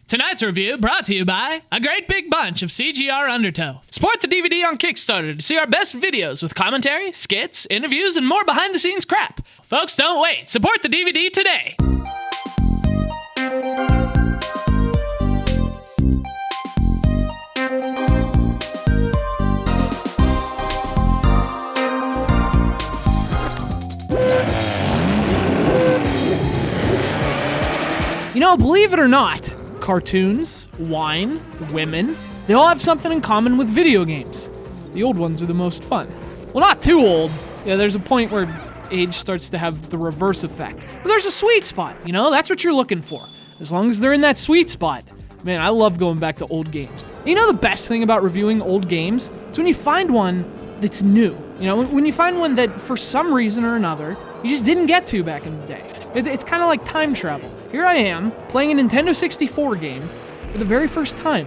Tonight's review brought to you by a great big bunch of CGR Undertow. Support the DVD on Kickstarter to see our best videos with commentary, skits, interviews, and more behind-the-scenes crap. Folks, don't wait. Support the DVD today. You know, believe it or not, cartoons, wine, women, they all have something in common with video games. The old ones are the most fun. Well, not too old. Yeah, there's a point where age starts to have the reverse effect. But there's a sweet spot, you know? That's what you're looking for. As long as they're in that sweet spot. Man, I love going back to old games. You know the best thing about reviewing old games? It's when you find one that's new. You know, when you find one that for some reason or another, you just didn't get to back in the day. It's kind of like time travel. Here I am, playing a Nintendo 64 game for the very first time.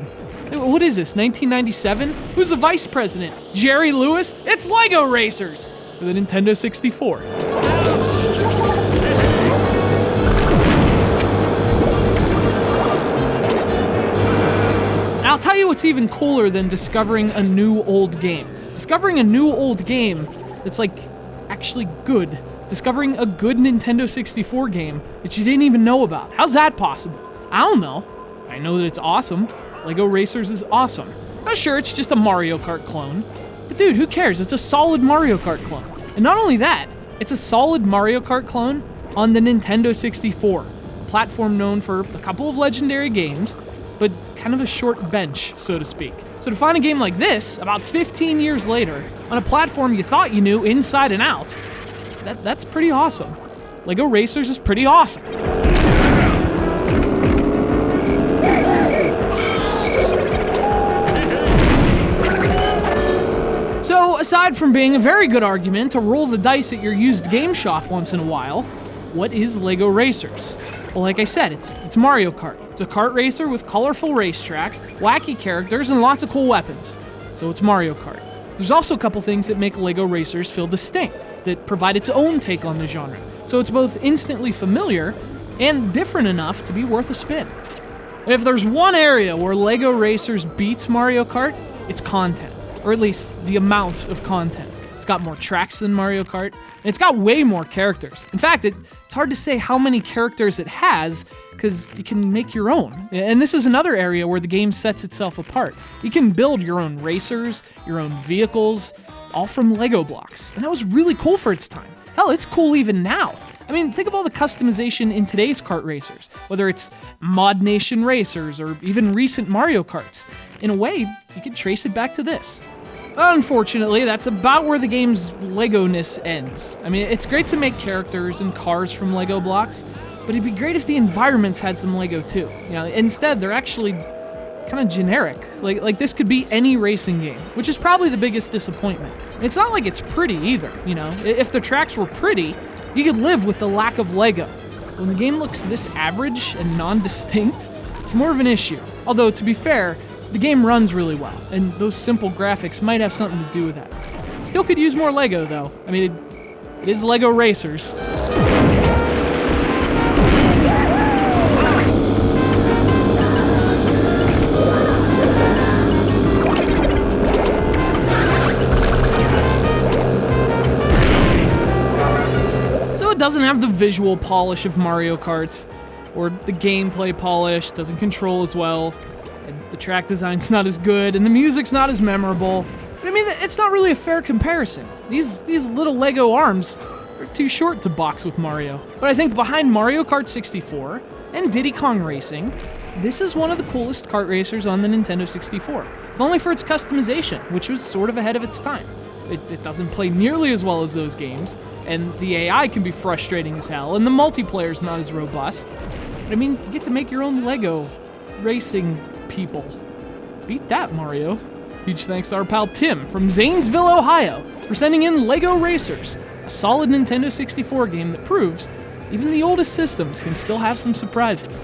What is this, 1997? Who's the vice president? Jerry Lewis? It's LEGO RACERS for the Nintendo 64. I'll tell you what's even cooler than discovering a new old game. Discovering a new old game that's like actually good. Discovering a good Nintendo 64 game that you didn't even know about. How's that possible? I don't know. I know that it's awesome. LEGO RACERS is awesome. Now sure, it's just a Mario Kart clone. But dude, who cares? It's a solid Mario Kart clone. And not only that, it's a solid Mario Kart clone on the Nintendo 64. A platform known for a couple of legendary games, but kind of a short bench, so to speak. So to find a game like this, about 15 years later, on a platform you thought you knew inside and out, that's pretty awesome. LEGO RACERS is pretty awesome. So, aside from being a very good argument to roll the dice at your used game shop once in a while, what is LEGO RACERS? Well, like I said, it's Mario Kart. It's a kart racer with colorful racetracks, wacky characters, and lots of cool weapons. So it's Mario Kart. There's also a couple things that make LEGO RACERS feel distinct, that provide its own take on the genre. So it's both instantly familiar and different enough to be worth a spin. If there's one area where LEGO RACERS beats Mario Kart, it's content. Or at least the amount of content. It's got more tracks than Mario Kart, and it's got way more characters. In fact, it's hard to say how many characters it has, because you can make your own. And this is another area where the game sets itself apart. You can build your own racers, your own vehicles, all from Lego blocks. And that was really cool for its time. Hell, it's cool even now. I mean, think of all the customization in today's kart racers, whether it's Mod Nation racers or even recent Mario Karts. In a way, you can trace it back to this. Unfortunately, that's about where the game's Lego-ness ends. I mean, it's great to make characters and cars from Lego blocks, but it'd be great if the environments had some Lego too. You know, instead, they're actually kind of generic. Like this could be any racing game, which is probably the biggest disappointment. It's not like it's pretty either, you know? If the tracks were pretty, you could live with the lack of Lego. When the game looks this average and non-distinct, it's more of an issue. Although, to be fair, the game runs really well, and those simple graphics might have something to do with that. Still could use more Lego, though. I mean, it is LEGO RACERS. So it doesn't have the visual polish of Mario Kart, or the gameplay polish, doesn't control as well. And the track design's not as good, and the music's not as memorable. But I mean, it's not really a fair comparison. These little Lego arms are too short to box with Mario. But I think behind Mario Kart 64 and Diddy Kong Racing, this is one of the coolest kart racers on the Nintendo 64. If only for its customization, which was sort of ahead of its time. It doesn't play nearly as well as those games, and the AI can be frustrating as hell, and the multiplayer's not as robust. But I mean, you get to make your own Lego racing people. Beat that, Mario. Huge thanks to our pal Tim from Zanesville, Ohio, for sending in LEGO RACERS, a solid Nintendo 64 game that proves even the oldest systems can still have some surprises.